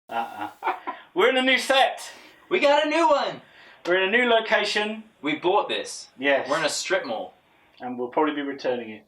We're in a new set. We got a new one. We're in a new location. We bought this. Yes. We're in a strip mall. And we'll probably be returning it.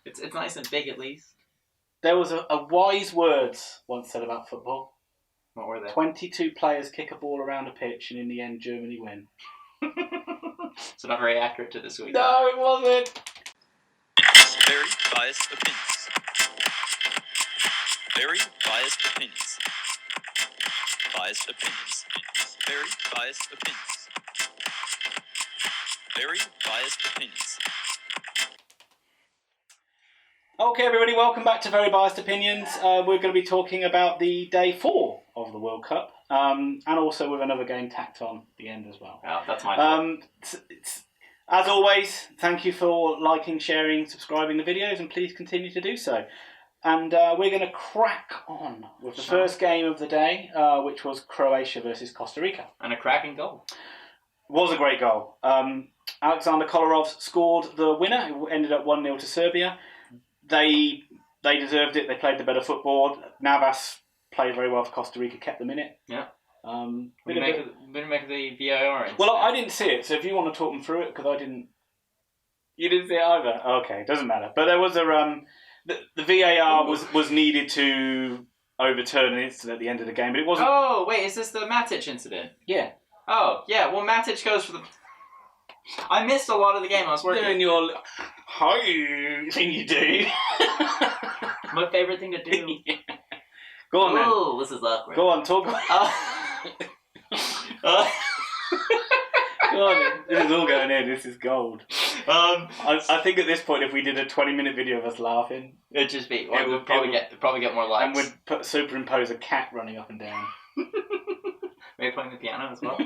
It's nice and big at least. There was a wise words once said about football. What were they? 22 players kick a ball around a pitch and in the end Germany win. So not very accurate to this week. No, it wasn't. Very biased opinions. Very biased opinions. Biased opinions. Very biased opinions. Very biased opinions. Okay, everybody, welcome back to Very Biased Opinions. We're going to be talking about the day 4 of the World Cup, and also with another game tacked on at the end as well. Oh, that's my fault. As always, thank you for liking, sharing, subscribing the videos, and please continue to do so. And we're going to crack on with the first game of the day, which was Croatia versus Costa Rica. And a cracking goal. Was a great goal. Alexander Kolarov scored the winner. It ended up 1-0 to Serbia. They deserved it. They played the better football. Navas played very well for Costa Rica, kept them in it. Yeah. Didn't make the VAR. Well, I didn't see it, so if you want to talk them through it, because I didn't. You didn't see it either? Okay, doesn't matter. But there was a the VAR was needed to overturn an incident at the end of the game, but it wasn't. Oh wait, is this the Matic incident? Yeah. Oh yeah. Well, Matic goes for the. I missed a lot of the game. I was working. Doing your how you think you do? My favourite thing to do. Yeah. Go on then. Oh, this is awkward. Go on, talk. Go on, this is all going in. This is gold. I think at this point, if we did a 20-minute video of us laughing, it'd just be. It would probably get more likes. And we'd superimpose a cat running up and down. Maybe playing the piano as well.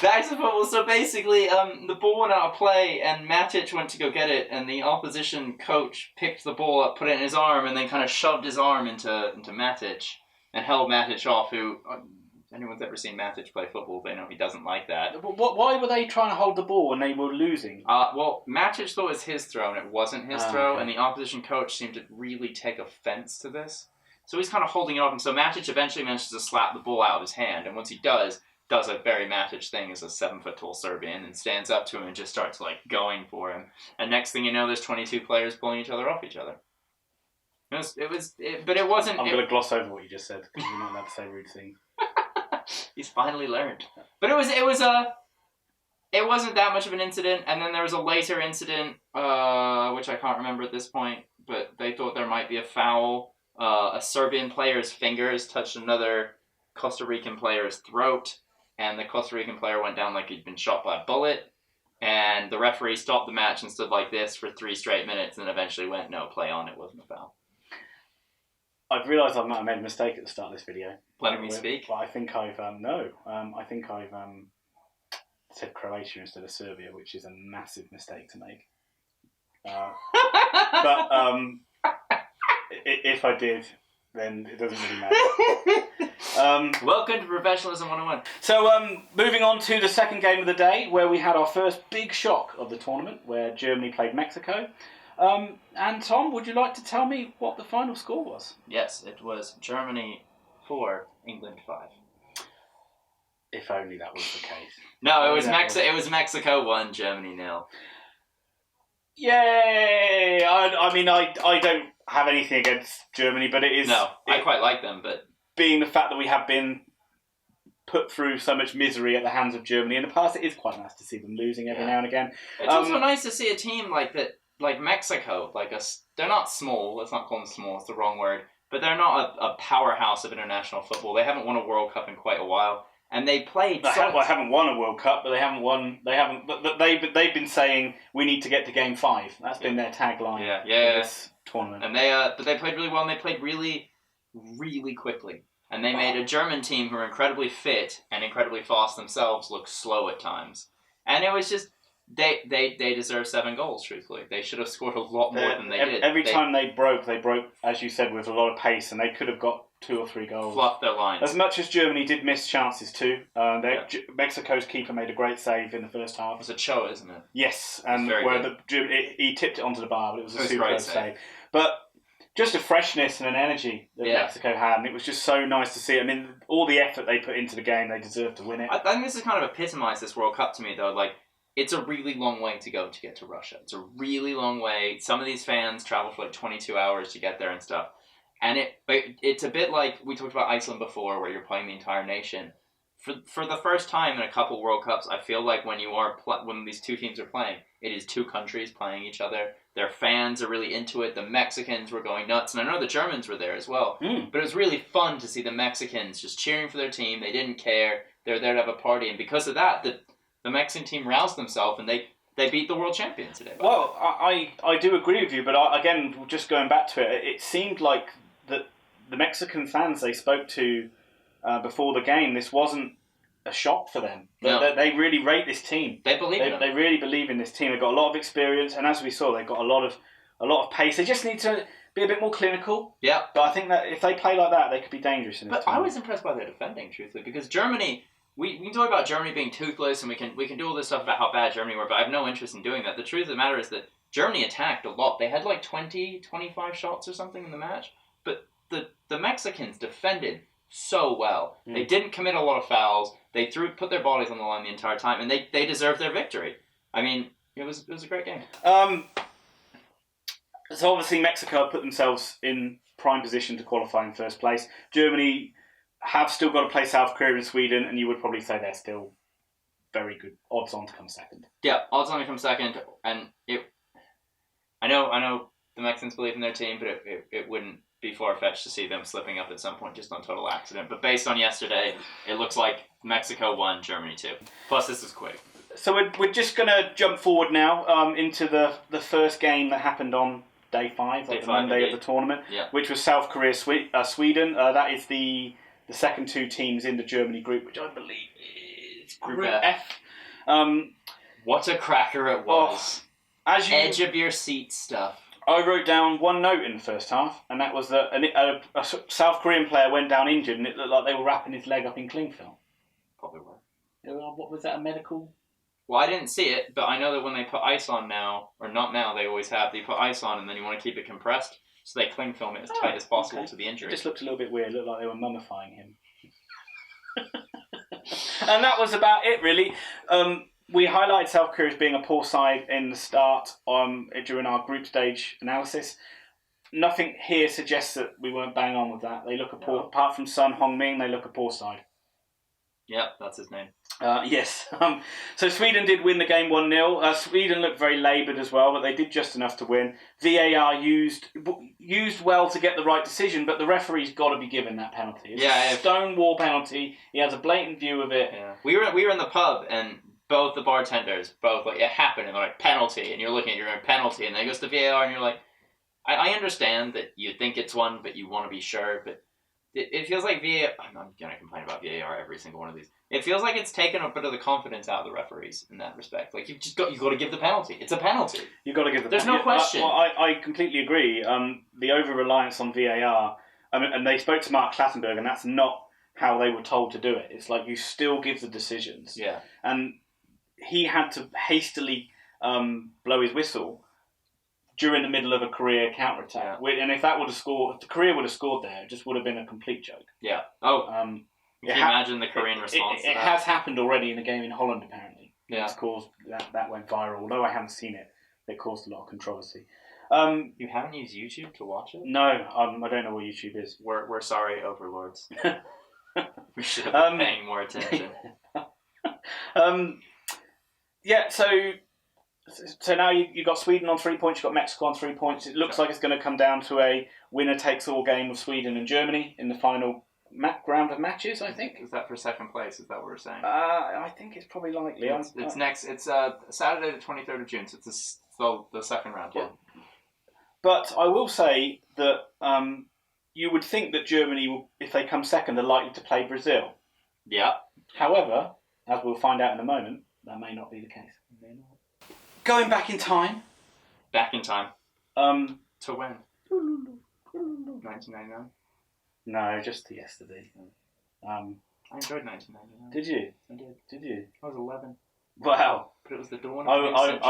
Back to football. So basically, the ball went out of play, and Matic went to go get it, and the opposition coach picked the ball up, put it in his arm, and then kind of shoved his arm into Matic and held Matic off. Who, anyone's ever seen Matic play football, they know he doesn't like that. Why were they trying to hold the ball when they were losing? Well, Matic thought it was his throw, and it wasn't his throw, okay. And the opposition coach seemed to really take offense to this. So he's kind of holding it off, and so Matic eventually manages to slap the ball out of his hand, and once he does a very Matic thing as a 7-foot-tall Serbian and stands up to him and just starts going for him. And next thing you know, there's 22 players pulling each other off each other. But it wasn't. I'm going to gloss over what you just said because you're not allowed to say rude things. He's finally learned. But it wasn't that much of an incident. And then there was a later incident, which I can't remember at this point, but they thought there might be a foul. A Serbian player's fingers touched another Costa Rican player's throat. And the Costa Rican player went down like he'd been shot by a bullet. And the referee stopped the match and stood like this for 3 straight minutes and eventually went, no, play on, it wasn't a foul. I've realised I might have made a mistake at the start of this video. Letting me speak? But I think I've, said Croatia instead of Serbia, which is a massive mistake to make. But if I did, then it doesn't really matter. Welcome to Professionalism 101. So, moving on to the second game of the day, where we had our first big shock of the tournament, where Germany played Mexico. And Tom, would you like to tell me what the final score was? Yes, it was Germany 4, England 5. If only that was the case. No, it was Mexico 1, Germany 0. Yay! I mean, I don't have anything against Germany, but it is... No, I quite like them, but... Being the fact that we have been put through so much misery at the hands of Germany in the past, it is quite nice to see them losing every now and again. It's also nice to see a team like that, like Mexico. They're not small. Let's not call them small. It's the wrong word. But they're not a powerhouse of international football. They haven't won a World Cup in quite a while, and they played. They haven't won a World Cup, but they haven't won. They haven't. But they've been saying we need to get to Game 5. That's been their tagline. Yeah. For this tournament. And they played really well, and they played really, really quickly. And they made a German team who are incredibly fit and incredibly fast themselves look slow at times. And it was just, they deserve 7 goals, truthfully. They should have scored a lot more than they did. Every time they broke, as you said, with a lot of pace, and they could have got 2 or 3 goals. Fluffed their lines. As much as Germany did miss chances too. Mexico's keeper made a great save in the first half. It's a Cho, isn't it? Yes, and where he tipped it onto the bar, but it was a superb save. But just a freshness and an energy that Mexico had, and it was just so nice to see. I mean, all the effort they put into the game, they deserve to win it. I think this has kind of epitomised this World Cup to me, though. Like, it's a really long way to go to get to Russia. It's a really long way. Some of these fans travel for like 22 hours to get there and stuff. And it's a bit like we talked about Iceland before, where you're playing the entire nation. For the first time in a couple World Cups, I feel like when these two teams are playing, it is two countries playing each other. Their fans are really into it. The Mexicans were going nuts, and I know the Germans were there as well. But it was really fun to see the Mexicans just cheering for their team. They didn't care. They're there to have a party, and because of that, the Mexican team roused themselves, and they beat the world champion today. Well, I do agree with you, but again, just going back to it, it seemed like that the Mexican fans they spoke to before the game, this wasn't a shock for them. No. They really rate this team. They believe in them. They really believe in this team. They've got a lot of experience, and as we saw, they've got a lot of pace. They just need to be a bit more clinical. Yeah. But I think that if they play like that, they could be dangerous in this But tournament. I was impressed by their defending, truthfully, because Germany... We can talk about Germany being toothless, and we can do all this stuff about how bad Germany were, but I have no interest in doing that. The truth of the matter is that Germany attacked a lot. They had like 20, 25 shots or something in the match, but the Mexicans defended so well. They didn't commit a lot of fouls. They put their bodies on the line the entire time, and they deserved their victory. I mean, it was a great game. So obviously Mexico put themselves in prime position to qualify in first place. Germany have still got to play South Korea and Sweden, and you would probably say they're still very good odds on to come second. Yeah, odds on to come second, and I know the Mexicans believe in their team, but it wouldn't be far-fetched to see them slipping up at some point just on total accident. But based on yesterday, it looks like Mexico won, Germany 2. Plus, this is quick. So we're just going to jump forward now into the first game that happened on day 5, like the Monday of the tournament, which was South Korea, Sweden. That is the second two teams in the Germany group, which I believe is Group F. What a cracker it was. Edge of your seat stuff. I wrote down one note in the first half, and that was that a South Korean player went down injured, and it looked like they were wrapping his leg up in cling film. Probably were. What was that, a medical? Well, I didn't see it, but I know that when they put ice on now, or not now, they always have, they put ice on, and then you want to keep it compressed. So they cling film it as tight as possible to the injury. It just looked a little bit weird. It looked like they were mummifying him. And that was about it, really. We highlighted South Korea as being a poor side in the start during our group stage analysis. Nothing here suggests that we weren't bang on with that. They look a poor, apart from Son Heung-min, they look a poor side. Yep, that's his name. Yes. So Sweden did win the game 1-0. Sweden looked very laboured as well, but they did just enough to win. VAR used well to get the right decision, but the referee's got to be given that penalty. It's a stonewall penalty. He has a blatant view of it. Yeah. We were in the pub, and both the bartenders, it happened, and they're like, penalty, and you're looking at your own penalty, and then it goes to VAR, and you're like, I understand that you think it's one, but you want to be sure, but it feels like VAR... I'm going to complain about VAR every single one of these. It feels like it's taken a bit of the confidence out of the referees in that respect. Like, you've got to give the penalty. It's a penalty. You've got to give the penalty. There's no question. I completely agree. The over-reliance on VAR, and they spoke to Mark Clattenburg, and that's not how they were told to do it. It's like you still give the decisions. Yeah. And he had to hastily blow his whistle during the middle of a Korea counter-attack. Yeah. And if that would have scored, if the Korea would have scored there, it just would have been a complete joke. Yeah. Oh. Can you imagine the Korean response to that? It has happened already in a game in Holland, apparently. Yeah. It's caused, that went viral. Although I haven't seen it, it caused a lot of controversy. You haven't used YouTube to watch it? No, I don't know what YouTube is. We're sorry, overlords. We should have been paying more attention. Yeah, so now you've got Sweden on 3 points, you've got Mexico on 3 points. It looks like it's going to come down to a winner-takes-all game with Sweden and Germany in the final round of matches, I think. Is that for second place? Is that what we're saying? I think it's probably likely. It's next. It's Saturday the 23rd of June, so it's the second round. Yeah. But I will say that you would think that Germany, will, if they come second, are likely to play Brazil. Yeah. However, as we'll find out in a moment, that may not be the case. Going back in time. Back in time. To when? 1999. No, just to yesterday. I enjoyed 1999. Did you? I did. Did you? I was 11. Wow. But it was the dawn of a new century.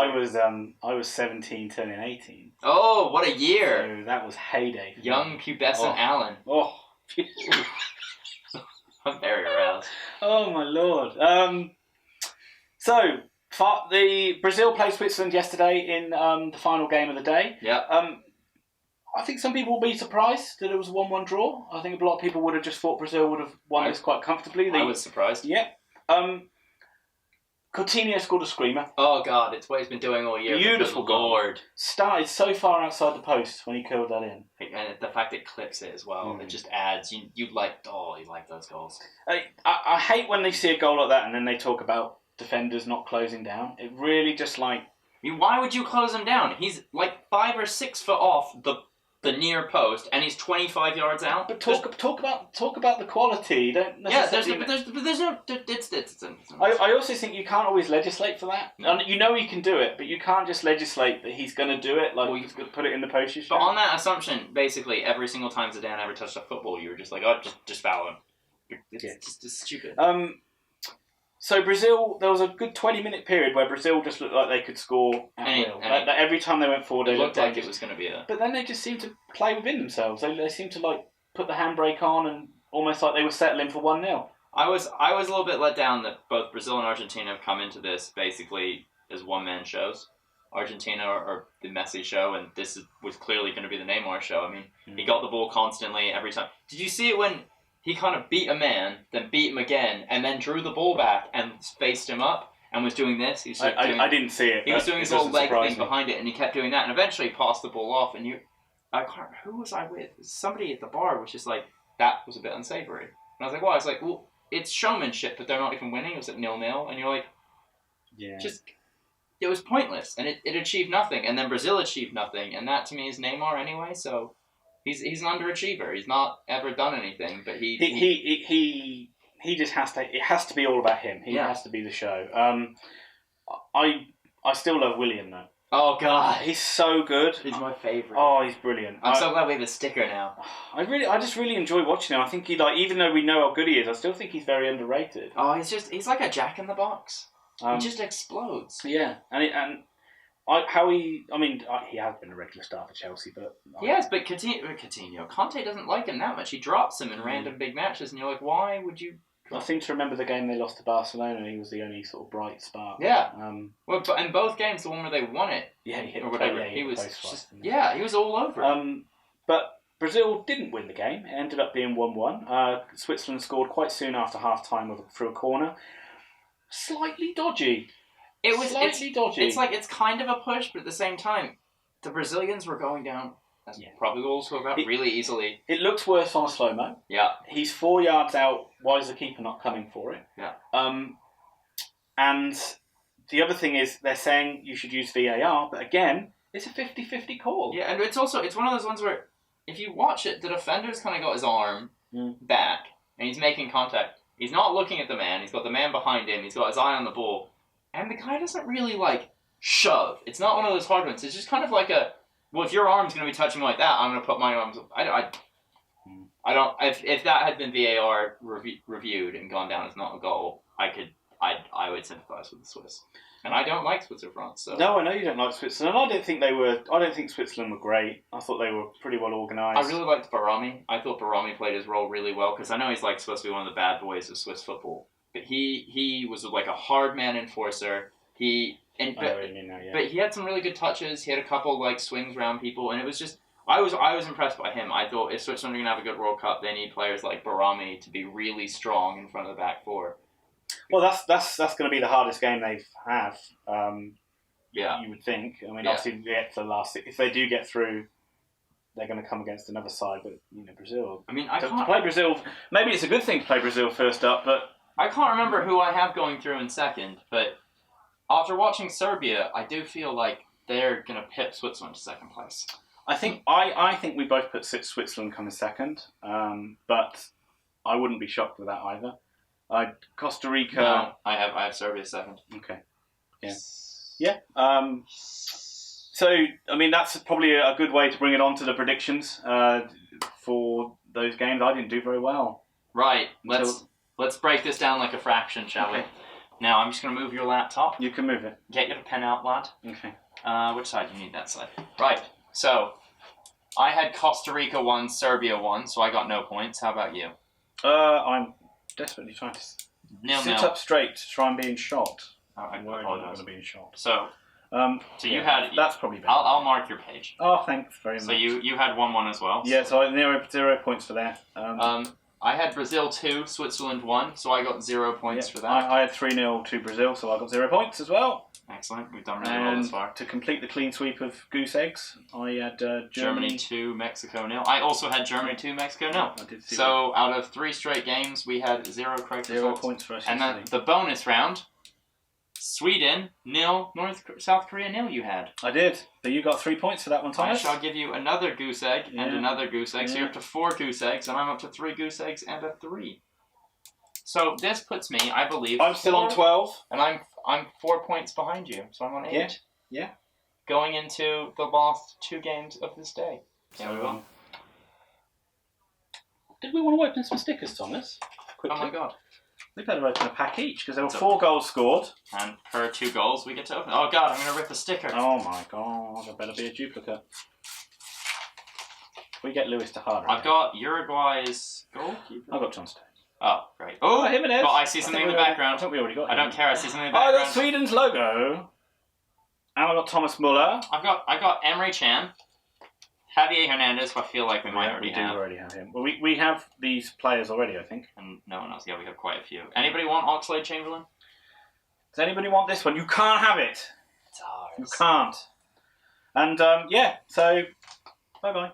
I was 17, turning 18. Oh, what a year! So that was heyday. For Young me. pubescent Alan. Oh. I'm very aroused. Oh my lord. The Brazil played Switzerland yesterday in the final game of the day. Yeah. I think some people will be surprised that it was a 1-1 draw. I think a lot of people would have just thought Brazil would have won this quite comfortably. I was surprised. Yeah. Coutinho scored a screamer. Oh God, it's what he's been doing all year. Beautiful goal. Lord. Started so far outside the post when he curled that in. And the fact it clips it as well, it just adds. You like those goals. I hate when they see a goal like that and then they talk about defenders not closing down. It really just like... I mean, why would you close him down? He's like 5 or 6 foot off the near post, and he's 25 yards out. But talk about the quality. You don't necessarily... there's no. I also think you can't always legislate for that. No. And you know he can do it, but you can't just legislate that he's going to do it. Like he's going to put it in the post. But on that assumption, basically every single time Zidane ever touched a football, you were just like, oh, just foul him. It's just stupid. So Brazil, there was a good 20-minute period where Brazil just looked like they could score at will. Every time they went forward, it looked like it was going to be a... But then they just seemed to play within themselves. They seemed to like put the handbrake on and almost like they were settling for 1-0. I was a little bit let down that both Brazil and Argentina have come into this basically as one-man shows. Argentina are the Messi show, and this was clearly going to be the Neymar show. I mean, he got the ball constantly every time. Did you see it when... He kind of beat a man, then beat him again, and then drew the ball back and faced him up and was doing this. I didn't see it. He was doing his little leg thing behind it, and he kept doing that, and eventually passed the ball off. And who was I with? Somebody at the bar was just like, that was a bit unsavory. And I was like, well, it's showmanship, but they're not even winning. It was at 0-0, and you're like, yeah, it was pointless, and it achieved nothing. And then Brazil achieved nothing, and that to me is Neymar anyway. So. He's an underachiever. He's not ever done anything, but he just has to. It has to be all about him. He has to be the show. I still love William though. Oh God, he's so good. He's my favorite. Oh, he's brilliant. I'm so glad we have a sticker now. I just really enjoy watching him. I think even though we know how good he is, I still think he's very underrated. Oh, he's like a Jack in the Box. He just explodes. Yeah, he has been a regular star for Chelsea, but... Yes, but Coutinho, Conte doesn't like him that much. He drops him in random big matches, and you're like, why would you... I seem to remember the game they lost to Barcelona, and he was the only sort of bright spark. Yeah. Well, but in both games, the one where they won it... Yeah, he hit or whatever. He was just... Yeah, he was all over it. But Brazil didn't win the game. It ended up being 1-1. Switzerland scored quite soon after half-time through a corner. Slightly dodgy. It was slightly dodgy. It's like it's kind of a push, but at the same time, the Brazilians were going down. That's probably we'll talk about really easily. It looks worse on a slow mo. Yeah, he's 4 yards out. Why is the keeper not coming for it? Yeah. And the other thing is they're saying you should use VAR, but again, it's a 50-50 call. Yeah, and it's one of those ones where if you watch it, the defender's kind of got his arm back and he's making contact. He's not looking at the man. He's got the man behind him. He's got his eye on the ball. And the guy doesn't really, shove. It's not one of those hard ones. It's just kind of like if your arm's going to be touching me like that, I'm going to put my arms... I don't... If that had been VAR reviewed and gone down as not a goal, I would sympathise with the Swiss. And I don't like SwitzerFrance, so... No, I know you don't like Switzerland. I don't think Switzerland were great. I thought they were pretty well organised. I really liked Barami. I thought Barami played his role really well, because I know he's, supposed to be one of the bad boys of Swiss football. But he was like a hard man enforcer. But he had some really good touches. He had a couple swings around people, and it was just I was impressed by him. I thought if Switzerland are gonna have a good World Cup, they need players like Barami to be really strong in front of the back four. Well, that's going to be the hardest game they have. You would think. I mean, obviously, if they do get through, they're going to come against another side. But Brazil. I mean, to play Brazil. Maybe it's a good thing to play Brazil first up, but. I can't remember who I have going through in second, but after watching Serbia, I do feel like they're going to pip Switzerland to second place. I think we both put Switzerland coming second, but I wouldn't be shocked with that either. Costa Rica. No, I have Serbia second. Okay. Yeah. So I mean that's probably a good way to bring it on to the predictions for those games. I didn't do very well. Right. Let's break this down like a fraction, shall we? Now I'm just going to move your laptop. You can move it. Get your pen out, lad. Okay. Which side? You need that side. Right. So, I had Costa Rica 1, Serbia 1, so I got no points. How about you? I'm desperately trying to sit 0-0. up straight to try and being shot. Oh, I I'm worried I'm apologize. going to be shot. So you yeah, had... That's probably better. I'll mark your page. Oh, thanks very much. So you had 1-1 as well. Yeah, so 0 points for that. I had Brazil 2, Switzerland 1, so I got 0 points for that. I had 3-0 to Brazil, so I got 0 points as well. Excellent. We've done really well this And far. to complete the clean sweep of goose eggs, I had Germany 2, Mexico 0. I also had Germany 2, Mexico 0. I did see So out of 3 straight games, we had 0 correct 0 results. points for us. And then the bonus round, Sweden 0, South Korea 0 you had. I did. So you got 3 points for that one, I Thomas. shall give you another goose egg and Yeah. another goose egg. So you're up to 4 goose eggs, and I'm up to 3 goose eggs and a 3. So this puts me, I believe, I'm still on 12. and I'm 4 points behind you. So I'm on 8. Yeah. Going into the last 2 games of this day. Here we go. Did we want to open some stickers, Thomas? Quickly. Oh my god. We better open a pack each because there were So- 4 goals scored. And per 2 goals, we get to open. Oh god, I'm going to rip a sticker. Oh my god, there better be a duplicate. We get Lewis to harder. I've got Uruguay's goalkeeper. I've got John Stones. Oh, great. Oh, Jimenez. but I see something in the I background. think we already got I him. don't care, I see something in the I got background. Sweden's logo. And I got Thomas Muller. I got Emre Can. Javier Hernandez, I feel like we might we already have. already have him. Well, we have these players already, I think. And no one else. Yeah, we have quite a few. Anybody want Oxlade-Chamberlain? Does anybody want this one? You can't have it. It's ours. You can't. And yeah, so bye bye.